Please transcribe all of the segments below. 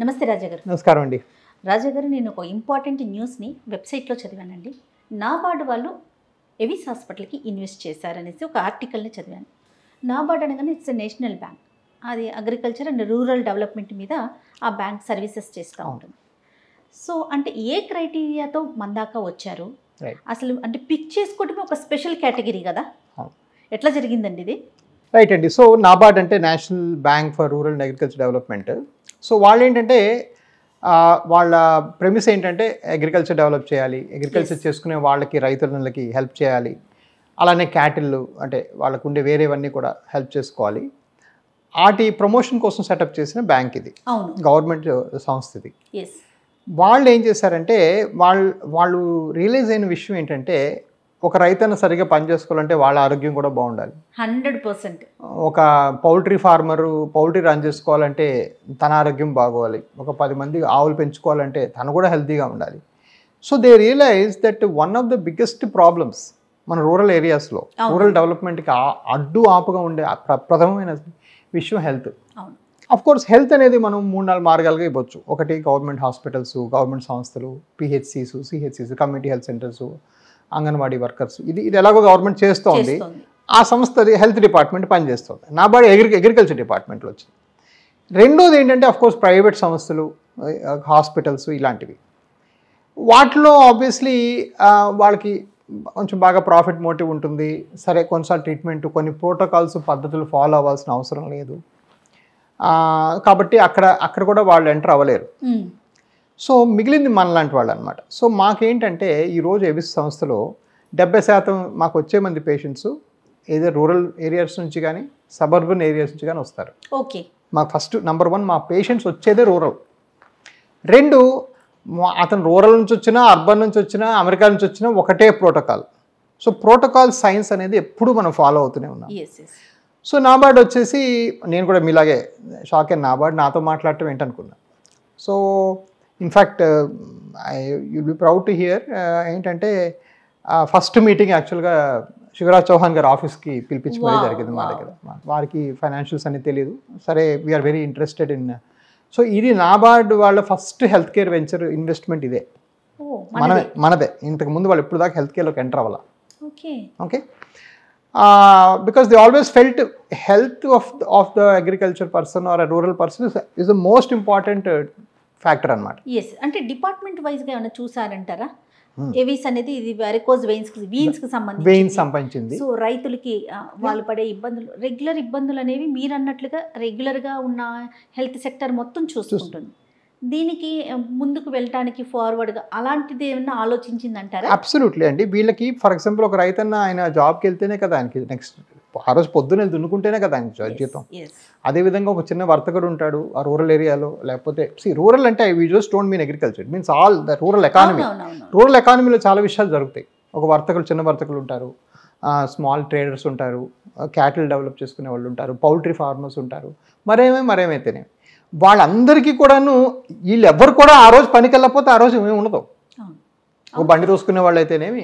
నమస్తే రాజా గారు. నమస్కారం అండి. రాజా గారు, నేను ఒక ఇంపార్టెంట్ న్యూస్ని వెబ్సైట్లో చదివానండి. నాబార్డు వాళ్ళు ఎవిస్ హాస్పిటల్కి ఇన్వెస్ట్ చేశారనేసి ఒక ఆర్టికల్ని చదివాను. నాబార్డు అనగానే ఇట్స్ ఎ నేషనల్ బ్యాంక్. అది అగ్రికల్చర్ అండ్ రూరల్ డెవలప్మెంట్ మీద ఆ బ్యాంక్ సర్వీసెస్ చేస్తూ ఉంటుంది. సో అంటే ఏ క్రైటీరియాతో మన దాకా వచ్చారు అసలు? అంటే పిక్ చేసుకోవటమే ఒక స్పెషల్ కేటగిరీ కదా, ఎట్లా జరిగిందండి ఇది? రైట్ అండి. సో నాబార్డ్ అంటే national bank for rural and agriculture development. So వాళ్ళు ఏంటంటే వాళ్ళ ప్రెమిస్ ఏంటంటే అగ్రికల్చర్ డెవలప్ చేయాలి, అగ్రికల్చర్ చేసుకునే వాళ్ళకి రైతులకి హెల్ప్ చేయాలి, అలానే క్యాటిల్ అంటే వాళ్ళకు ఉండే వేరేవన్నీ కూడా హెల్ప్ చేసుకోవాలి. వాటి ప్రమోషన్ కోసం సెటప్ చేసిన బ్యాంక్ ఇది, గవర్నమెంట్ సంస్థ ఇది. వాళ్ళు ఏం చేశారంటే వాళ్ళు రియలైజ్ అయిన విషయం ఏంటంటే ఒక రైతన్న సరిగ్గా పనిచేసుకోవాలంటే వాళ్ళ ఆరోగ్యం కూడా బాగుండాలి. 100%. ఒక పౌల్ట్రీ ఫార్మరు పౌల్ట్రీ రన్ చేసుకోవాలంటే తన ఆరోగ్యం బాగోవాలి. ఒక 10 మంది ఆవులు పెంచుకోవాలంటే తను కూడా హెల్తీగా ఉండాలి. So they realize that one of the biggest problems మన రూరల్ ఏరియాస్లో రూరల్ డెవలప్మెంట్కి అడ్డు ఆపుగా ఉండే ప్రథమమైన విషయం హెల్త్. అఫ్ కోర్స్ హెల్త్ అనేది మనం 3-4 మార్గాలుగా ఇవ్వచ్చు. ఒకటి గవర్నమెంట్ హాస్పిటల్స్, గవర్నమెంట్ సంస్థలు, పిహెచ్సిస్, సిహెచ్సిస్, community health centres, anganwadi workers, ఇది ఎలాగో గవర్నమెంట్ చేస్తోంది. ఆ సంస్థ హెల్త్ డిపార్ట్మెంట్ పనిచేస్తుంది. నాబార్డు అగ్రికల్చర్ డిపార్ట్మెంట్లో వచ్చింది. రెండోది ఏంటంటే అఫ్ కోర్స్ ప్రైవేట్ సంస్థలు, హాస్పిటల్స్ ఇలాంటివి. వాటిలో ఆబ్వియస్లీ వాళ్ళకి కొంచెం బాగా ప్రాఫిట్ మోటివ్ ఉంటుంది. సరే కొన్నిసార్లు ట్రీట్మెంట్ కొన్ని ప్రోటోకాల్స్ పద్ధతులు ఫాలో అవ్వాల్సిన అవసరం లేదు కాబట్టి అక్కడ కూడా వాళ్ళు ఎంటర్ అవ్వలేరు. సో మిగిలింది మనలాంటి వాళ్ళు అనమాట. సో మాకేంటంటే ఈరోజు ఎవిస్ సంస్థలో 70% మాకు వచ్చే మంది పేషెంట్స్ ఏదో రూరల్ ఏరియాస్ నుంచి కానీ సబర్బన్ ఏరియాస్ నుంచి కానీ వస్తారు. ఓకే. మాకు ఫస్ట్ నెంబర్ 1 మా పేషెంట్స్ వచ్చేదే రూరల్. 2 అతను రూరల్ నుంచి వచ్చినా అర్బన్ నుంచి వచ్చినా అమెరికా నుంచి వచ్చినా ఒకటే ప్రోటోకాల్. సో ప్రోటోకాల్ సైన్స్ అనేది ఎప్పుడు మనం ఫాలో అవుతూనే ఉన్నాం. సో నాబార్డు వచ్చేసి నేను కూడా మీలాగే షాక్ అయిన నాబార్డు నాతో మాట్లాడటం ఏంటనుకున్నా. So in fact you'll be proud to hear ఏంటంటే ఫస్ట్ మీటింగ్ యాక్చువల్గా శివరాజ్ చౌహాన్ గారు ఆఫీస్కి పిలిపించి మరీ జరిగింది మా దగ్గర. వారికి ఫైనాన్షియల్స్ అనేది తెలియదు. సరే we are very interested in. So ఇది నాబార్డు వాళ్ళ first health care venture investment ఇదే, మనదే. ఇంతకుముందు వాళ్ళు ఇప్పుడు దాకా హెల్త్ కేర్లోకి ఎంటర్ అవ్వాల. Okay. Because they always felt health of the agriculture person or a rural person is the most important factor అన్నమాట. yes అంటే డిపార్ట్మెంట్ వైజ్ గా ఏమైనా చూసారంటారా? ఎవిస్ అనేది ఇది వారికోజ్ వీన్స్ కి సంబంధించింది. సో రైతులకి వాళ్ళు పడే ఇబ్బందులు, రెగ్యులర్ ఇబ్బందులు అనేవి మీరు అన్నట్లుగా రెగ్యులర్ గా ఉన్న హెల్త్ సెక్టర్ మొత్తం చూసుకుంటుంది. దీనికి ముందుకు వెళ్ళడానికి ఫార్వర్డ్గా అలాంటిది ఏమన్నా ఆలోచించిందంటారా? అబ్సల్యూట్లీ అండి. వీళ్ళకి ఫర్ ఎగ్జాంపుల్ ఒక రైతన్న ఆయన జాబ్కి వెళ్తేనే కదా ఆయనకి నెక్స్ట్ ఆ రోజు పొద్దున్న దున్నుకుంటేనే కదా ఆయనకి జీతం. అదేవిధంగా ఒక చిన్న వర్తకుడు ఉంటాడు ఆ రూరల్ ఏరియాలో. లేకపోతే రూరల్ అంటే we just don't mean agriculture, means all the rural economy. Rural ఎకానమీలో చాలా విషయాలు జరుగుతాయి. ఒక వర్తకులు, చిన్న వర్తకులు ఉంటారు, స్మాల్ ట్రేడర్స్ ఉంటారు, క్యాటిల్ డెవలప్ చేసుకునే వాళ్ళు ఉంటారు, పౌల్ట్రీ ఫార్మర్స్ ఉంటారు, మరేమైతేనే వాళ్ళందరికీ కూడాను వీళ్ళు ఎవరు కూడా ఆ రోజు పనికి వెళ్ళకపోతే ఆ రోజు ఏమి ఉండదు. ఒక బండి తోసుకునే వాళ్ళు అయితేనేమి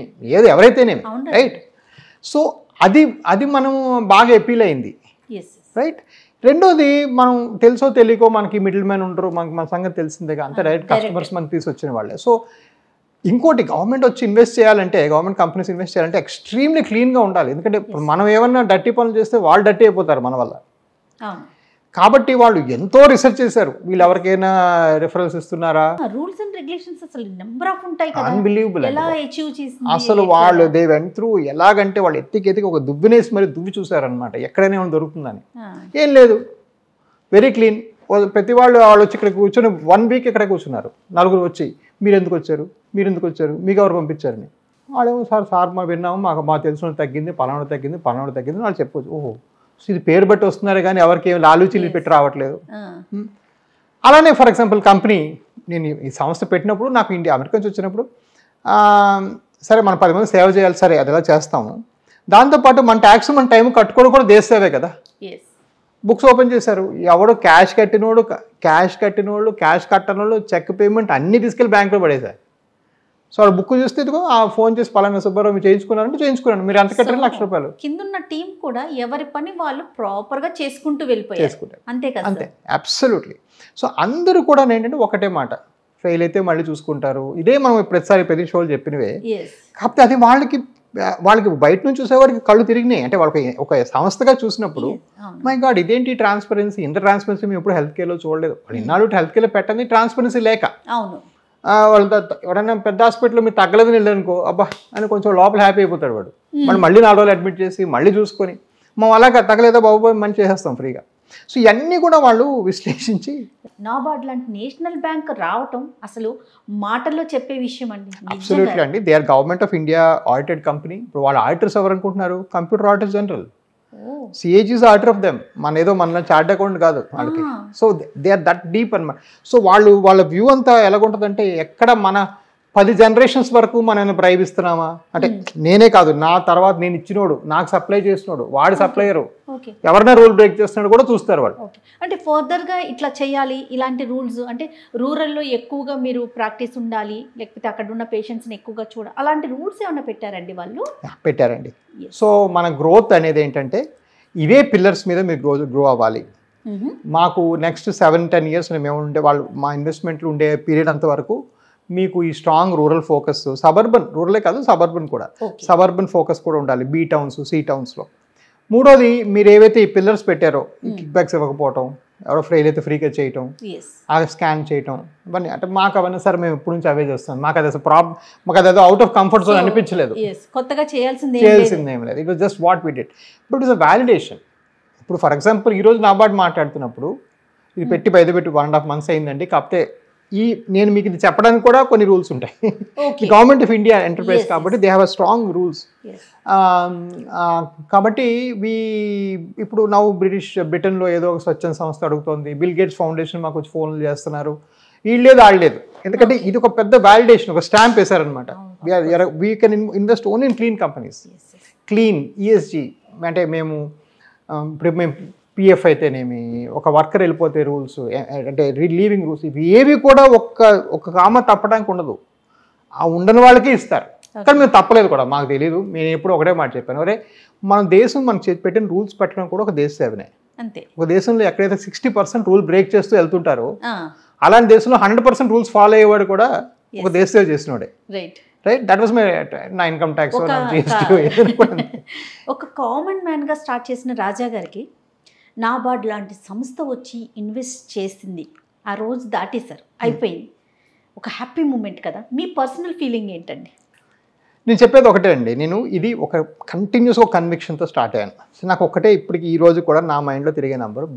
ఎవరైతేనేమి, రైట్. సో అది మనం బాగా అపీల్ అయింది, రైట్. రెండోది మనం తెలుసో తెలియకో మనకి మిడిల్ మ్యాన్ ఉండరు, మన సంగతి తెలిసిందేగా, అంతే డైరెక్ట్ కస్టమర్స్ మనకి తీసుకొచ్చిన వాళ్ళే. సో ఇంకోటి గవర్నమెంట్ వచ్చి ఇన్వెస్ట్ చేయాలంటే, గవర్నమెంట్ కంపెనీస్ ఇన్వెస్ట్ చేయాలంటే ఎక్స్ట్రీమ్లీ క్లీన్గా ఉండాలి. ఎందుకంటే మనం ఏమన్నా డర్టీ పనులు చేస్తే వాళ్ళు డర్టీ అయిపోతారు మన వల్ల. కాబట్టి వాళ్ళు ఎంతో రీసెర్చ్ చేశారు. వీళ్ళు ఎవరికైనా రిఫరెన్స్ ఇస్తున్నారా, రూల్స్ అండ్ రెగ్యులేషన్స్ అసలు నెంబర్ ఆఫ్ ఉంటాయి కదా, అన్బిలీవబుల్. ఎలా అచీవ్ చేసింది అసలు వాళ్ళు దే వెంట్ త్రూ. ఎలాగంటే వాళ్ళు ఎత్తికి ఒక దువ్వినేసి మరి దువ్వి చూసారనమాట ఎక్కడైనా ఏమైనా దొరుకుతుందని. ఏం లేదు, వెరీ క్లీన్. ప్రతి వాళ్ళు వచ్చి ఇక్కడ కూర్చొని 1 వీక్ ఇక్కడ కూర్చున్నారు. 4 వచ్చి మీరు ఎందుకు వచ్చారు, మీకు ఎవరు పంపించారని. వాళ్ళేమో సార్ మా విన్నాము, మా తెలిసిన తగ్గింది, పలానా తగ్గింది వాళ్ళు చెప్పవచ్చు. ఓహో, ఇది పేరు బట్టి వస్తున్నారే కానీ ఎవరికి ఏమి లాలూచీలు పెట్టి రావట్లేదు. అలానే ఫర్ ఎగ్జాంపుల్ కంపెనీ, నేను ఈ సంస్థ పెట్టినప్పుడు నాకు అమెరికా నుంచి వచ్చినప్పుడు సరే మనం 10 మంది సేవ చేయాలి, సరే అది ఎలా చేస్తాము. దాంతోపాటు మన ట్యాక్స్ మన టైం కట్టుకోవడం కూడా దేశ సేవే కదా. బుక్స్ ఓపెన్ చేశారు, ఎవడో క్యాష్ కట్టినోళ్ళు, క్యాష్ కట్టనోళ్ళు, చెక్ పేమెంట్ అన్నీ తీసుకెళ్ళి బ్యాంకులో పడేశారు. సో వాడు బుక్ చూస్తే ఇదిగో ఆ ఫోన్ చేసి పలానా సుబ్బారావు మీరు చేయించుకున్నారంటే చేయించుకున్నాను, మీరు ఎంత కట్టారు? ₹1,00,000. కిందున్న టీం కూడా ఎవరి పని వాళ్ళు ప్రాపర్గా చేసుకుంటూ వెళ్ళిపోయారు. చేసుకుంటారు అంతే కదా? అంతే, అబ్సల్యూట్లీ. సో అందరూ కూడా ఏంటంటే ఒకటే మాట, ఫెయిల్ అయితే మళ్ళీ చూసుకుంటారు. ఇదే మనం ప్రతి షోలు చెప్పినవే. కాకపోతే అది వాళ్ళకి బయట నుంచి చూసేవాడికి కళ్ళు తిరిగినాయి. అంటే వాళ్ళకి ఒక సంస్థగా చూసినప్పుడు మై గాడ్ ఇదేంటి ట్రాన్స్పరెన్సీ, ఇంత ట్రాన్స్పరెన్సీ మేము ఎప్పుడు హెల్త్ కేర్లో చూడలేదు. వాళ్ళు ఇన్నాళ్ళు హెల్త్ కేర్లో పెట్టండి ట్రాన్స్పరెన్సీ లేక. అవును, వాళ్ళ ఎవరైనా పెద్ద హాస్పిటల్లో మీరు తగ్గలేదని వెళ్ళారనుకో, అబ్బా అని కొంచెం లోపల హ్యాపీ అయిపోతాడు వాడు. మళ్ళీ 4 రోజులు అడ్మిట్ చేసి మళ్ళీ చూసుకొని మనం అలాగా తగ్గలేదా బాబు మంచి చేసేస్తాం ఫ్రీగా. సో ఇవన్నీ కూడా వాళ్ళు విశ్లేషించి నాబార్డ్ లాంటి నేషనల్ బ్యాంక్ రావటం అసలు మాటల్లో చెప్పే విషయం అండి. అబ్సల్యూట్లీ అండి. They are government of India audited company. ఇప్పుడు వాళ్ళ ఆడిటర్స్ ఎవరు అనుకుంటున్నారు? Computer auditor general, CAG is auditor of them. మన చార్ట్ అకౌంట్ కాదు వాళ్ళకి. So they are that deep అనమాట. సో వాళ్ళ వ్యూ అంతా ఎలాగుంటుందంటే, ఎక్కడ మన 10 జనరేషన్స్ వరకు మనం బ్రైబ్ ఇస్తున్నామా అంటే, నేనే కాదు నా తర్వాత నేను ఇచ్చినోడు, నాకు సప్లై చేసినోడు, వాడి సప్లయరు, ఎవరైనా రూల్ బ్రేక్ చేస్తున్నాడు కూడా చూస్తారు వాళ్ళు. అంటే ఫర్దర్గా ఇట్లా చేయాలి, ఇలాంటి రూల్స్ అంటే రూరల్లో ఎక్కువగా మీరు ప్రాక్టీస్ ఉండాలి, లేకపోతే అక్కడ ఉన్న పేషెంట్స్ని ఎక్కువగా చూడాలి, అలాంటి రూల్స్ ఏమైనా పెట్టారండి వాళ్ళు? పెట్టారండి. సో మన గ్రోత్ అనేది ఏంటంటే ఇవే పిల్లర్స్ మీద మీరు గ్రో అవ్వాలి. మాకు నెక్స్ట్ 7-10 ఇయర్స్ మేము ఉండే వాళ్ళు మా ఇన్వెస్ట్మెంట్లు ఉండే పీరియడ్ అంతవరకు మీకు ఈ స్ట్రాంగ్ రూరల్ ఫోకస్, సబర్బన్, రూరలే కాదు సబర్బన్ కూడా, సబర్బన్ ఫోకస్ కూడా ఉండాలి బీ టౌన్స్, సి టౌన్స్లో. మూడోది, మీరు ఏవైతే ఈ పిల్లర్స్ పెట్టారో, ఈ కిక్ బ్యాక్స్ ఇవ్వకపోవటం, ఎవరో ఫ్రైల్ అయితే ఫ్రీగా చేయటం, ఆ స్కాన్ చేయటం, ఇవన్నీ అంటే మాకు అవన్నీ సార్ మేము ఎప్పటి నుంచి అవే చేస్తాం. మాకు అది అసలు మాకు అదేదో అవుట్ ఆఫ్ కంఫర్ట్ జోన్ అనిపించలేదు, కొత్తగా చేయాల్సిందేం లేదు. It was just what we did. But it's a validation. ఇప్పుడు ఫర్ ఎగ్జాంపుల్ ఈరోజు నాబార్డ్ మాట్లాడుతున్నప్పుడు ఇది పెట్టి 1.5 months అయిందండి. కాకపోతే నేను మీకు ఇది చెప్పడానికి కూడా కొన్ని రూల్స్ ఉంటాయి. గవర్నమెంట్ ఆఫ్ ఇండియా ఎంటర్ప్రైజ్ కాబట్టి they have a strong rules. కాబట్టి ఇప్పుడు బ్రిటన్లో ఏదో ఒక స్వచ్ఛంద సంస్థ అడుగుతోంది, బిల్ గేట్స్ ఫౌండేషన్ మాకు వచ్చి ఫోన్లు చేస్తున్నారు, వీళ్ళేది ఆడలేదు. ఎందుకంటే ఇది ఒక పెద్ద వ్యాలిడేషన్, ఒక స్టాంప్ వేశారనమాట. We can invest only in clean companies, clean ESG. అంటే ఇప్పుడు మేము పిఎఫ్ అయితేనేమి, ఒక వర్కర్ వెళ్ళిపోతే రూల్స్, అంటే లీవింగ్ రూల్స్, ఇవి ఏవి కూడా ఒక కామ తప్పడానికి ఉండదు. ఆ ఉండని వాళ్ళకే ఇస్తారు. కానీ మేము తప్పలేదు కూడా, మాకు తెలియదు. నేను ఎప్పుడు ఒకటే మాట చెప్పాను, అరే మన దేశం మనకు పెట్టిన రూల్స్ పెట్టడం కూడా ఒక దేశ సేవనే. ఒక దేశంలో ఎక్కడైతే 60% రూల్ బ్రేక్ చేస్తూ వెళ్తుంటారో, అలాంటి దేశంలో 100% రూల్స్ ఫాలో అయ్యేవాడు కూడా ఒక దేశ సేవ చేసినోడే. రైట్, దట్ వాస్ నా ఇన్కమ్ ట్యాక్స్. ఒక కామన్ మ్యాన్గా స్టార్ట్ చేసిన రాజా గారికి నాబార్డ్ లాంటి సంస్థ వచ్చి ఇన్వెస్ట్ చేసింది, ఆ రోజు దాటేశారు, అయిపోయింది, ఒక హ్యాపీ మూమెంట్ కదా. మీ పర్సనల్ ఫీలింగ్ ఏంటండి? నేను చెప్పేది ఒకటే అండి, నేను ఇది ఒక కంటిన్యూస్ ఒక కన్విక్షన్తో స్టార్ట్ అయ్యాను. సో నాకు ఒకటే ఇప్పటికి ఈ రోజు కూడా నా మైండ్లో తిరిగే నంబర్,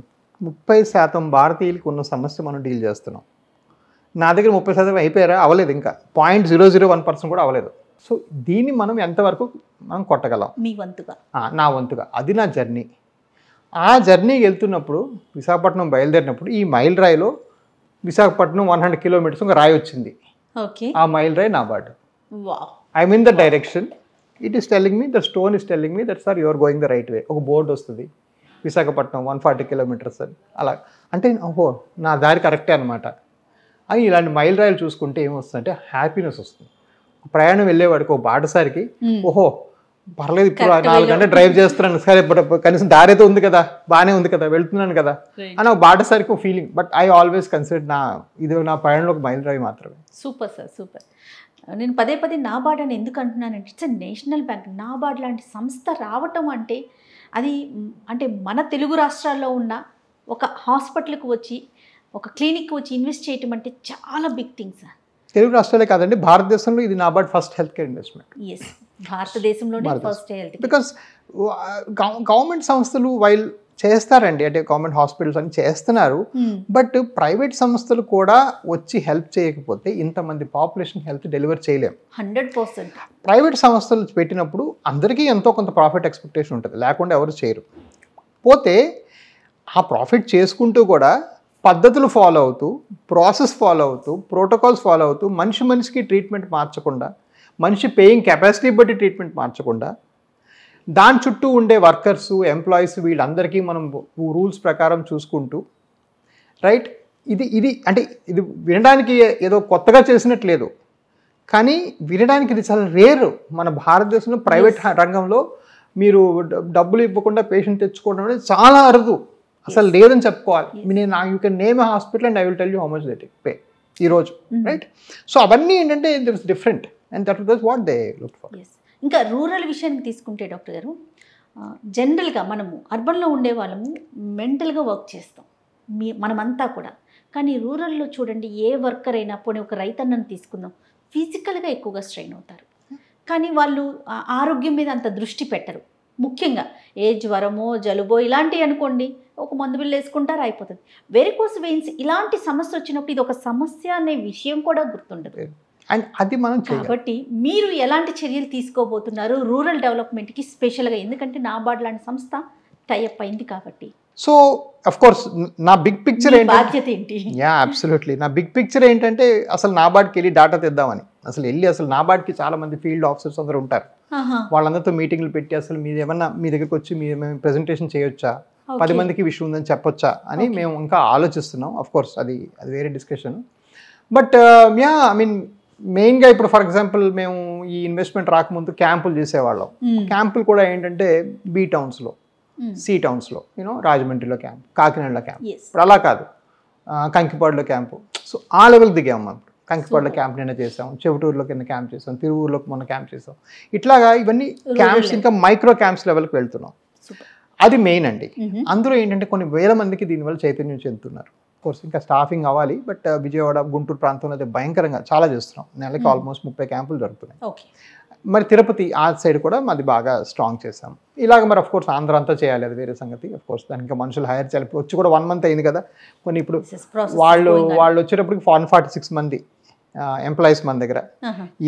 30% భారతీయులకు ఉన్న సమస్య మనం డీల్ చేస్తున్నాం. నా దగ్గర 30% అయిపోయారా? అవ్వలేదు, ఇంకా 0.001% కూడా అవ్వలేదు. సో దీన్ని మనం ఎంతవరకు మనం కొట్టగలం? మీ వంతుగా, నా వంతుగా, అది నా జర్నీ. ఆ జర్నీకి వెళ్తున్నప్పుడు విశాఖపట్నం బయలుదేరినప్పుడు ఈ మైల్ రాయిలో విశాఖపట్నం 100 kilometers ఒక రాయి వచ్చింది. ఆ మైల్ రాయి NABARD. I'm in the direction, it is telling me, the stone is telling me that sir you're going the right way. ఒక బోర్డు వస్తుంది, విశాఖపట్నం 140 kilometers అని. అలా అంటే ఓహో నా దారి కరెక్టే అనమాట అని. ఇలాంటి మైల్ రాయిలు చూసుకుంటే ఏమొస్తుందంటే హ్యాపీనెస్ వస్తుంది. ప్రయాణం వెళ్ళేవాడికి ఒక బాటసారికి, ఓహో పర్లేదు ఇప్పుడు 4 గంటలు డ్రైవ్ చేస్తున్నాను, సరే కనీసం దారి అయితే ఉంది కదా, బాగానే ఉంది కదా, వెళ్తున్నాను కదా అని ఒక బాటసారికి ఒక feeling. But I always consider ఇది నా ప్రయాణంలో ఒక మైల్ రాయి మాత్రమే. Super sir, super. నేను పదే నాబార్డ్ అని ఎందుకు అంటున్నానంటే, ఇట్స్ నేషనల్ బ్యాంక్. నాబార్డ్ లాంటి సంస్థ రావటం అంటే అది అంటే మన తెలుగు రాష్ట్రాల్లో ఉన్న ఒక హాస్పిటల్కి వచ్చి, ఒక క్లినిక్కి వచ్చి ఇన్వెస్ట్ చేయటం అంటే చాలా బిగ్ థింగ్ సార్. తెలుగు రాష్ట్రాలే కాదండి, భారతదేశంలో ఇది NABARD first health care investment. Yes, భారతదేశంలోనే ఫస్ట్ హెల్త్. బికాస్ గవర్నమెంట్ సంస్థలు వైల్ చేస్తారండి, అంటే గవర్నమెంట్ హాస్పిటల్స్ అని చేస్తున్నారు, బట్ ప్రైవేట్ సంస్థలు కూడా వచ్చి హెల్ప్ చేయకపోతే ఇంతమంది పాపులేషన్ హెల్త్ డెలివర్ చేయలేం. 100%. ప్రైవేట్ సంస్థలు పెట్టినప్పుడు అందరికీ ఎంతో కొంత ప్రాఫిట్ ఎక్స్పెక్టేషన్ ఉంటుంది, లేకుండా ఎవరు చేయరు. పోతే ఆ ప్రాఫిట్ చేసుకుంటూ కూడా పద్ధతులు ఫాలో అవుతూ, ప్రాసెస్ ఫాలో అవుతూ, ప్రోటోకాల్స్ ఫాలో అవుతూ, మనిషికి ట్రీట్మెంట్ మార్చకుండా, మనిషి పేయింగ్ కెపాసిటీ బట్టి ట్రీట్మెంట్ మార్చకుండా, దాని చుట్టూ ఉండే వర్కర్స్, ఎంప్లాయీస్ వీళ్ళందరికీ మనం రూల్స్ ప్రకారం చూసుకుంటూ, రైట్, ఇది అంటే ఇది వినడానికి ఏదో కొత్తగా చేసినట్లేదు. కానీ వినడానికి ఇది చాలా రేరు. మన భారతదేశంలో ప్రైవేట్ రంగంలో మీరు డబ్బులు ఇవ్వకుండా పేషెంట్ తెచ్చుకోవడం అనేది చాలా అరుదు, అసలు లేదని చెప్పుకోవాలి. నేను you can name A hospital and I will tell you how much they pay ఈరోజు, రైట్? సో అవన్నీ ఏంటంటే it's different and that was what they look for. ఇంకా రూరల్ విషయానికి తీసుకుంటే డాక్టర్ గారు, జనరల్గా మనము అర్బన్లో ఉండే వాళ్ళము మెంటల్గా వర్క్ చేస్తాం మనమంతా కూడా. కానీ రూరల్లో చూడండి, ఏ వర్కర్ అయినా పోనీ ఒక రైతన్నను తీసుకుందాం, ఫిజికల్గా ఎక్కువగా స్ట్రెయిన్ అవుతారు. కానీ వాళ్ళు ఆరోగ్యం మీద అంత దృష్టి పెట్టరు. ముఖ్యంగా ఏ జ్వరమో జలుబో ఇలాంటివి అనుకోండి, ఒక మందు బిల్లు వేసుకుంటారు, అయిపోతుంది. వెరికోస్ వెయిన్స్ ఇలాంటి సమస్య వచ్చినప్పుడు ఇది ఒక సమస్య అనే విషయం కూడా గుర్తుండదు. అండ్ అది మనం కాబట్టి మీరు ఎలాంటి చర్యలు తీసుకోబోతున్నారు రూరల్ డెవలప్మెంట్కి స్పెషల్గా? ఎందుకంటే నాబార్డ్ లాంటి సంస్థ టైఅప్ అయింది కాబట్టి. సో అఫ్ కోర్స్ నా బిగ్ పిక్చర్ బాధ్యత ఏంటి? Yeah absolutely. నా బిగ్ పిక్చర్ ఏంటంటే అసలు నాబార్డ్కి వెళ్ళి డాటా తెద్దామని. అసలు నాబార్డ్కి చాలా మంది ఫీల్డ్ ఆఫీసర్స్ అందరూ ఉంటారు. వాళ్ళందరితో మీటింగ్లు పెట్టి అసలు మీరు ఏమన్నా మీ దగ్గరికి వచ్చి మేము ప్రెజెంటేషన్ చేయొచ్చా, 10 మందికి విషయం ఉందని చెప్పొచ్చా అని మేము ఇంకా ఆలోచిస్తున్నాం. అఫ్ కోర్స్ అది వేరే discussion. But ya I mean మెయిన్గా ఇప్పుడు ఫర్ ఎగ్జాంపుల్ మేము ఈ ఇన్వెస్ట్మెంట్ రాకముందు క్యాంపులు చేసేవాళ్ళం. క్యాంపులు కూడా ఏంటంటే బీ టౌన్స్లో, సి టౌన్స్లో, రాజమండ్రిలో క్యాంప్, కాకినాడలో క్యాంప్. ఇప్పుడు అలా కాదు, కంకిపాడులో క్యాంపు. సో ఆ లెవెల్ దిగాము మనం. కంకిపాడులో క్యాంప్ నిన్న చేసాం, చెవిటూరులో కింద క్యాంప్ చేసాం, తిరువూరులో మొన్న క్యాంప్ చేసాం. ఇట్లాగా ఇవన్నీ క్యాంప్స్ ఇంకా మైక్రో క్యాంప్స్ లెవెల్కి వెళ్తున్నాం. అది మెయిన్ అండి. అందులో ఏంటంటే కొన్ని వేల మందికి దీనివల్ల చైతన్యం చెందుతున్నారు. కోర్స్ ఇంకా స్టాఫింగ్ అవ్వాలి, బట్ విజయవాడ గుంటూరు ప్రాంతంలో అయితే భయంకరంగా చాలా చేస్తున్నాం. నెలకి ఆల్మోస్ట్ 30 క్యాంపులు జరుగుతున్నాయి. మరి తిరుపతి ఆ సైడ్ కూడా మాది బాగా స్ట్రాంగ్ చేసాం. ఇలాగ మరి కోర్స్ ఆంధ్ర అంతా చేయాలి, అది వేరే సంగతి. కోర్స్ దానికి ఇంకా మనుషులు హైర్ చేయాలి. వచ్చి కూడా 1 month అయింది కదా. కొన్ని ఇప్పుడు వాళ్ళు వచ్చేటప్పటికి 46 మంది ఎంప్లాయీస్ మన దగ్గర.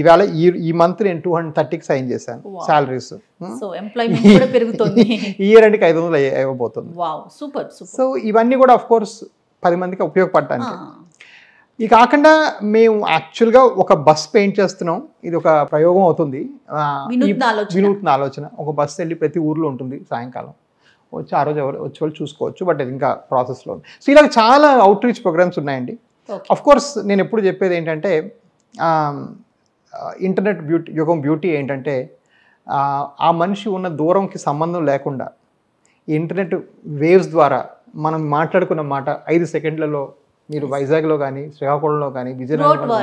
ఈవేళ ఈ మంత్ నేను 230కి సైన్ చేశాను శాలరీస్. ఈ ఇయర్ అంటే 500 అయిపోతుంది. సో ఇవన్నీ కూడా అఫ్ కోర్స్ 10 మందికి ఉపయోగపడటానికి. ఇది కాకుండా మేము యాక్చువల్గా ఒక బస్ పెయింట్ చేస్తున్నాం. ఇది ఒక ప్రయోగం అవుతుంది, వినూత్న ఆలోచన. ఒక బస్ వెళ్ళి ప్రతి ఊర్లో ఉంటుంది, సాయంకాలం వచ్చి ఆ రోజు ఎవరు వచ్చే వాళ్ళు చూసుకోవచ్చు. బట్ ఇది ఇంకా ప్రాసెస్లో ఉంది. సో ఇలా చాలా అవుట్ రీచ్ ప్రోగ్రామ్స్ ఉన్నాయండి. అఫ్ కోర్స్ నేను ఎప్పుడు చెప్పేది ఏంటంటే ఇంటర్నెట్ యుగం బ్యూటీ ఏంటంటే ఆ మనిషి ఉన్న దూరంకి సంబంధం లేకుండా ఇంటర్నెట్ వేవ్స్ ద్వారా మనం మాట్లాడుకున్న మాట 5 సెకండ్లలో మీరు వైజాగ్లో కానీ, శ్రీకాకుళంలో కానీ, విజయనగరంలో.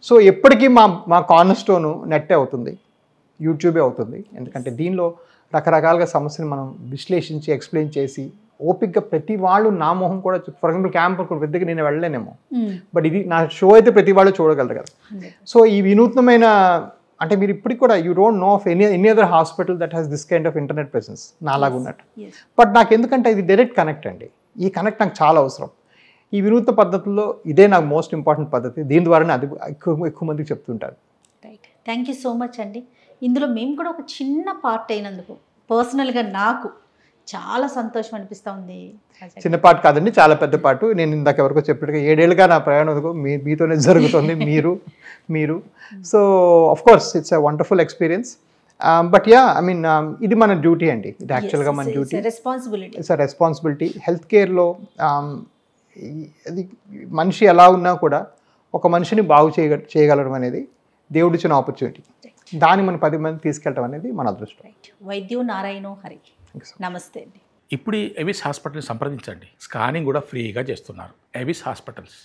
సో ఎప్పటికీ మా కార్నర్ స్టోను నెట్టే అవుతుంది, యూట్యూబే అవుతుంది. ఎందుకంటే దీనిలో రకరకాలుగా సమస్యను మనం విశ్లేషించి ఎక్స్ప్లెయిన్ చేసి ఓపిక్గా ప్రతి వాళ్ళు నా మొహం కూడా, ఫర్ ఎగ్జాంపుల్ క్యాంప్ పెద్దగా నేను వెళ్ళలేనేమో, బట్ ఇది నా షో అయితే ప్రతి వాళ్ళు చూడగలరు కదా. సో ఈ వినూత్నమైన అంటే మీరు ఇప్పటికి కూడా you don't know of any other hospital that has this kind of internet presence నాలాగా ఉన్నట్టు. బట్ నాకు ఎందుకంటే ఇది డైరెక్ట్ కనెక్ట్ అండి. ఈ కనెక్ట్ నాకు చాలా అవసరం. ఈ వినూత్న పద్ధతుల్లో ఇదే నాకు మోస్ట్ ఇంపార్టెంట్ పద్ధతి. దీని ద్వారానే అది ఎక్కువ మందికి చెప్తుంటారు. Right, thank you so much అండి. ఇందులో మేము కూడా ఒక చిన్న పార్ట్ అయినందుకు పర్సనల్గా నాకు చాలా సంతోషం అనిపిస్తూ ఉంది. చిన్న పార్ట్ కాదండి, చాలా పెద్ద పార్ట్. నేను ఇందాక ఎవరికో చెప్పినట్టుగా 7 ఏళ్ళుగా నా ప్రయాణం మీతోనే జరుగుతుంది. మీరు so of course it's a wonderful experience. But ya I mean ఇది మన డ్యూటీ అండి. ఇది యాక్చువల్గా మన duty, it's a responsibility. Health కేర్లో అది మనిషి ఎలా ఉన్నా కూడా ఒక మనిషిని బాగు చేయగలడం అనేది దేవుడిచ్చిన ఆపర్చునిటీ. దాన్ని మనం 10 మంది తీసుకెళ్ళడం అనేది మన అదృష్టం. వైద్యు నారాయణ హరి, నమస్తే అండి. ఇప్పుడు ఎవిస్ హాస్పిటల్ని సంప్రదించండి. స్కానింగ్ కూడా ఫ్రీగా చేస్తున్నారు. Avis hospitals.